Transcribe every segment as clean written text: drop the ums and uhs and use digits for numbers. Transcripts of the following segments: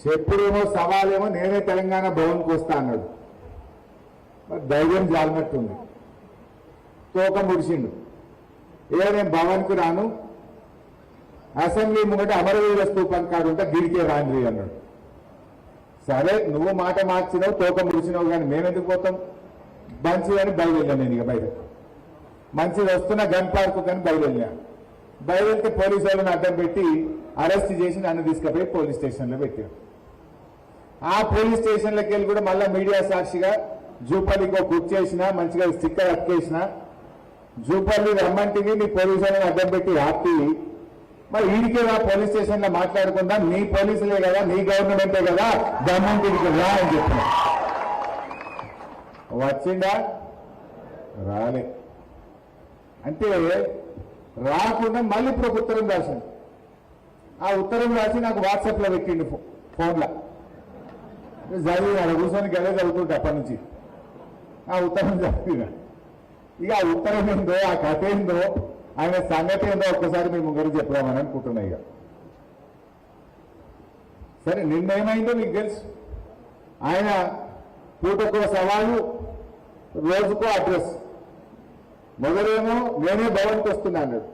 చెప్పుడేమో సవాలేమో నేనే తెలంగాణ భవన్కి వస్తా అన్నాడు. మరి ధైర్యం జాలినట్టుంది. తోక ముడిచిండు. నేను భవన్కి రాను, అసెంబ్లీ ముంగట అమరవీర స్తూపం కాడు ఉంటే గిడికే రాండ్రి అన్నాడు. సరే నువ్వు మాట మార్చినావు, తోక ముడిచినావు, కానీ మేమెందుకు పోతాం? మంచిదని బయలుదేరాను. నేను ఇక బయట మంచిది వస్తున్న గన్ పార్క్ కానీ బయలుదేరాను. బయలుదేరితే పోలీసు వాళ్ళని అడ్డం పెట్టి అరెస్ట్ చేసి నన్ను తీసుకుపోయి పోలీస్ స్టేషన్లో పెట్టారు. ఆ పోలీస్ స్టేషన్లోకి వెళ్ళి కూడా మళ్ళీ మీడియా సాక్షిగా జూపల్లికి కుక్ చేసిన, మంచిగా స్టిక్కర్ అక్కేసిన, జూపల్లి రమ్మంటివి నీ పోలీసు వాళ్ళని అడ్డం పెట్టి ఆపి మరి వీడికి రా పోలీస్ స్టేషన్లో మాట్లాడుకుందాం, నీ పోలీసులే కదా, నీ గవర్నమెంటే కదా, దమ్మంటికి రా అని చెప్పిన. వచ్చిందా? రాలే. అంటే రాకుండా మళ్ళీ ఇప్పుడు ఒక ఉత్తరం రాసింది. ఆ ఉత్తరం రాసి నాకు వాట్సాప్లో పెట్టిండు ఫోన్లో. చదివిన అక్కడ కూర్చొని గదే చదువుతుంటే అప్పటి నుంచి ఆ ఉత్తరం చదివిన. ఇక ఆ ఉత్తరం ఏందో, ఆ కథ ఏందో, ఆయన సంగతి ఏందో ఒక్కసారి మీ ముగ్గురు చెప్దామని అనుకుంటున్నా. ఇక సరే నిన్నేమైందో మీకు తెలుసు. ఆయన పూటకో సవాలు, రోజుకో అడ్రస్. మొదలేమో నేనే భవన్కి వస్తున్నా అన్నాడు,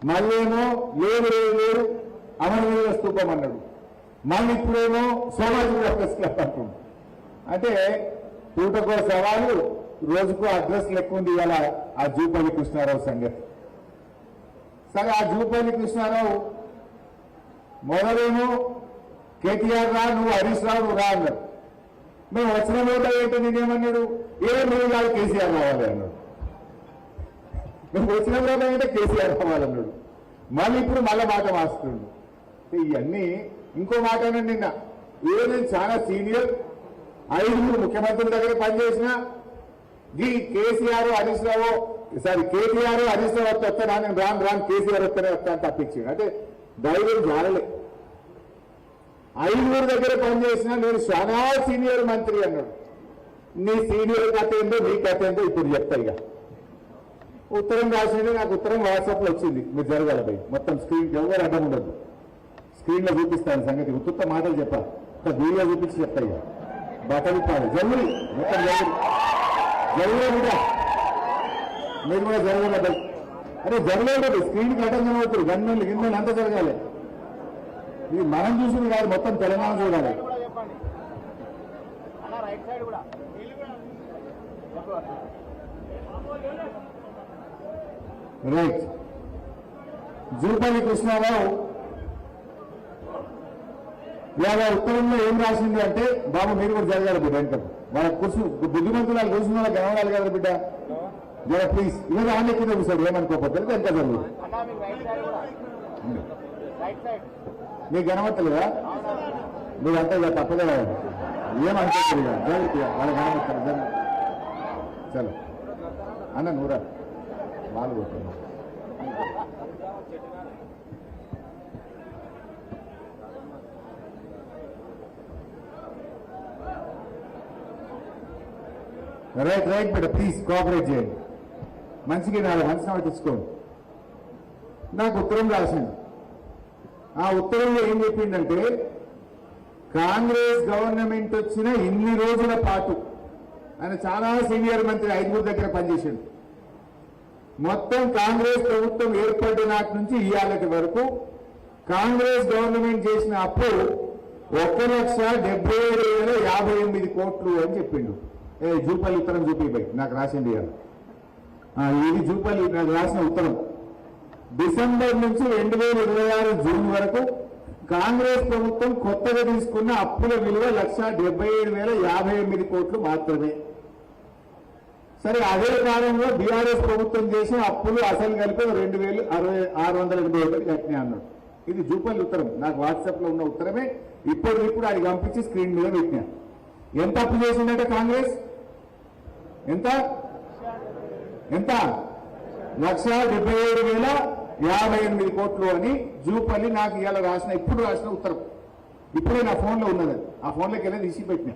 మళ్ళీ ఏమో లేదు లేదు లేదు అమరవీర స్తూపం అన్నాడు, మళ్ళీ ఇప్పుడేమో సోమాజిగూడ ప్రెస్ క్లబ్ అంటున్నాడు. అంటే పూటకో సవాలు, రోజుకో అడ్రస్ లెక్క ఉంది ఇలా ఆ జూపల్లి కృష్ణారావు సంగతి. సరే ఆ జూపల్లి కృష్ణారావు మొదలేమో కేటీఆర్ రా, నువ్వు హరీష్ రావు రా అన్నాడు. మేము వచ్చిన రోజు ఏంటో నేనేమన్నాడు, మీరు కాదు కేసీఆర్ రావాలి అన్నాడు. మేము వచ్చిన రోజు ఏంటో కేసీఆర్ రావాలన్నాడు. మళ్ళీ ఇప్పుడు మళ్ళీ మాట మార్చుతున్నాడు. ఇవన్నీ ఇంకో మాట అన్నాడు నిన్న, నేను చాలా సీనియర్, 5 ముఖ్యమంత్రుల దగ్గర పనిచేసిన, ఈ కేసీఆర్ హరీష్ రావు కేటీఆర్ హరీష్ రావు వస్తానా, నేను రాను కేసీఆర్ వస్తేనే వస్తాను తప్పించాడు. అంటే ధైర్యం జాలలే. 5 దగ్గర పనిచేసిన నేను చాలా సీనియర్ మంత్రి అన్నాడు. నీ సీనియర్ కథ ఏందో, నీ కథ ఏందో ఇప్పుడు చెప్తా. ఇక ఉత్తరం రాసింది, నాకు ఉత్తరం వాట్సాప్లో వచ్చింది. మీరు జరగాల భయ్, మొత్తం స్క్రీన్ ఎవరు అడ్డం ఉండదు, స్క్రీన్లో చూపిస్తాను సంగతి. ఉత్తుత్త మాటలు చెప్పా, ఒక వీడియో చూపించి చెప్తా. ఇక బట్టలు ఇప్పాలి జరుగురి, మొత్తం జరుగురే బిడ్డ, మీరు కూడా జరగాలి భయ్. అరే జరగలేదు, స్క్రీన్కి అడ్డం కనబడుతుంది, గన్నెలు గిన్నెలు అంతా జరగాలి. ఇది మనం చూసింది కాదు, మొత్తం తెలంగాణ చూడాలి. రైట్. జూపల్లి కృష్ణారావు ఇవాళ ఉత్తరంలో ఏం రాసింది అంటే, బాబు మీరు కూడా జరగాలి బిడ్డ, వెంట వాళ్ళ బుద్ధిమంతులు వాళ్ళు కూర్చున్న వాళ్ళకి ఏమనాలి కదా బిడ్డ, జర ప్లీజ్. ఇవాళ ఆమె కింద కూర్చోడు, ఏమనుకోకపోతే ఎంత జరుగు. మీకు గణమత్తలేదా? మీరంతా ఇక తప్పదా, ఏమనుకోలేదు ఇక జరుగుతుంది వాళ్ళ గణమత్తారు. చలో అన్న నూరా వాళ్ళు పోతున్నారు. రైట్ రైట్ బిడ్డ, ప్లీజ్ కోఆపరేట్ చేయండి. మంచిగా నాలుగు మనసున పట్టించుకోండి. నాకు ఉత్తరం రాసింది. ఆ ఉత్తరంలో ఏం చెప్పిందంటే, కాంగ్రెస్ గవర్నమెంట్ వచ్చిన ఇన్ని రోజుల పాటు ఆయన చాలా సీనియర్ మంత్రి, 5 దగ్గర పనిచేసిండు. మొత్తం కాంగ్రెస్ ప్రభుత్వం ఏర్పడిన నాటి నుంచి ఇవాళటి వరకు కాంగ్రెస్ గవర్నమెంట్ చేసిన అప్పు 1,77,058 కోట్లు అని చెప్పిండు. జూపల్లి ఉత్తరం చూపిపోయి నాకు రాసింది ఇవాళ. ఇది జూపల్లి నాకు రాసిన ఉత్తరం. డిసెంబర్ నుంచి 2026 జూన్ వరకు కాంగ్రెస్ ప్రభుత్వం కొత్తగా తీసుకున్న అప్పుల విలువ 1,77,058 కోట్లు మాత్రమే. సరే అదే కాలంలో బీఆర్ఎస్ ప్రభుత్వం చేసిన అప్పులు అసలు కలిపి 2,681 కట్టినా అన్నాడు. ఇది జూపల్లి ఉత్తరం, నాకు వాట్సాప్లో ఉన్న ఉత్తరమే. ఇప్పుడు అది పంపించి స్క్రీన్ మీద పెట్టినా. ఎంత అప్పు చేసిందంటే కాంగ్రెస్ ఎంత 1,77,058 కోట్లు అని జూపల్లి నాకు ఇవాళ ఇప్పుడు రాసిన ఉత్తరం. ఇప్పుడే నా ఫోన్లో ఉన్నది, ఆ ఫోన్లోకి వెళ్ళి తీసి పెట్టినా.